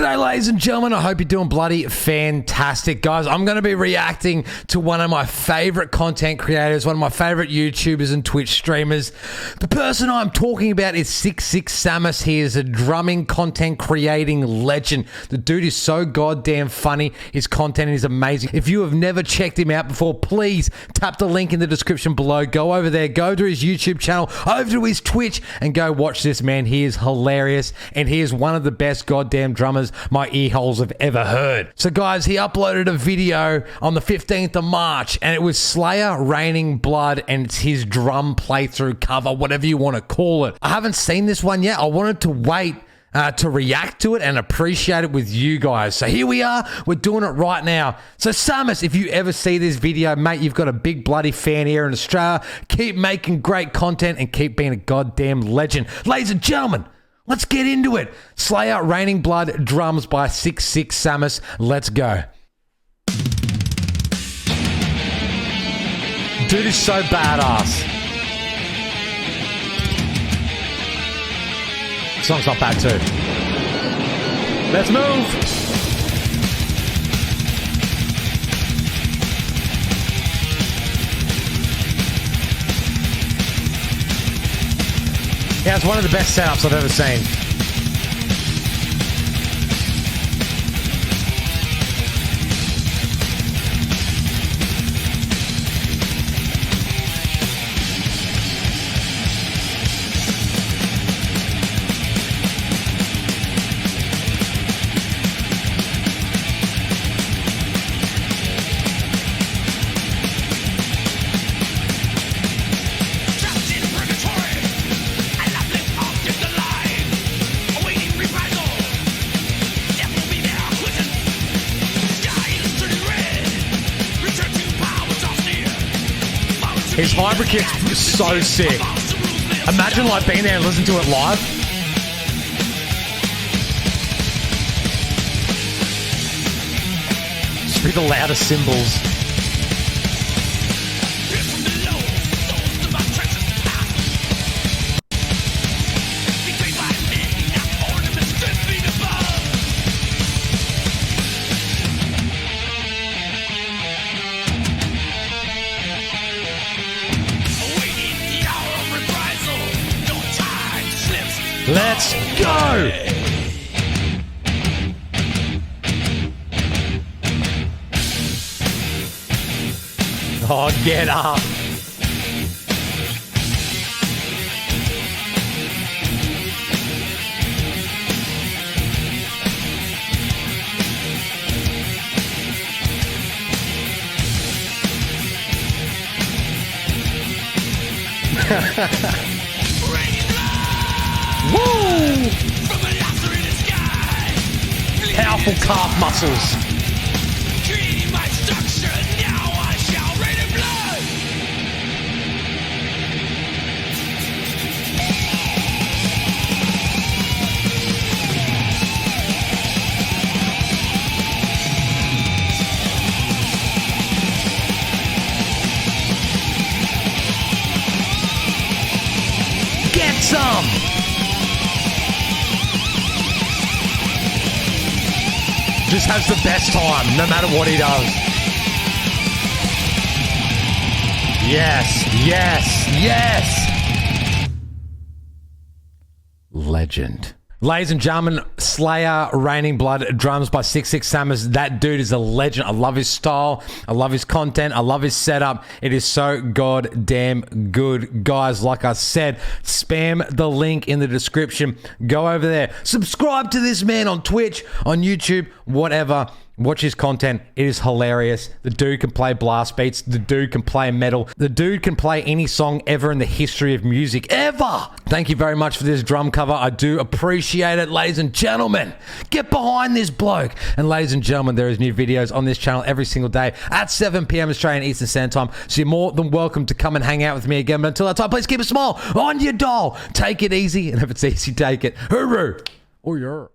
G'day, ladies and gentlemen. I hope you're doing bloody fantastic, guys. I'm going to be reacting to one of my favorite content creators, one of my favorite YouTubers and Twitch streamers. The person I'm talking about is 66Samus. He is a drumming content creating legend. The dude is so goddamn funny. His content is amazing. If you have never checked him out before, please tap the link in the description below. Go over there, go to his YouTube channel, over to his Twitch, and go watch this man. He is hilarious, and he is one of the best goddamn drummers my ear holes have ever heard. So guys, he uploaded a video on the 15th of March, and it was Slayer Raining Blood, and it's his drum playthrough cover, whatever you want to call it. I haven't seen this one yet. I wanted to wait to react to it and appreciate it with you guys. So here we are, we're doing it right now. So Samus, if you ever see this video, mate, you've got a big bloody fan here in Australia. Keep making great content and keep being a goddamn legend. Ladies and gentlemen, let's get into it. Slayer Raining Blood drums by 66Samus. Let's go. Dude is so badass. The song's not bad too. Let's move. Yeah, it's one of the best setups I've ever seen. His hybrid kick's so sick. Imagine like being there and listening to it live. Just be the loudest cymbals. Let's go! Oh, get up! Woo! Powerful calf muscles. Get some! Just has the best time, no matter what he does. Yes, yes, yes! Legend. Ladies and gentlemen, Slayer Raining Blood drums by 66Samus. That dude is a legend. I love his style. I love his content. I love his setup. It is so goddamn good. Guys, like I said, spam the link in the description. Go over there. Subscribe to this man on Twitch, on YouTube, whatever. Watch his content. It is hilarious. The dude can play blast beats. The dude can play metal. The dude can play any song ever in the history of music. Ever! Thank you very much for this drum cover. I do appreciate it, ladies and gentlemen. Get behind this bloke. And ladies and gentlemen, there is new videos on this channel every single day at 7 p.m. Australian Eastern Standard Time. So you're more than welcome to come and hang out with me again. But until that time, please keep a smile on your doll. Take it easy. And if it's easy, take it. Hooroo! Or you're...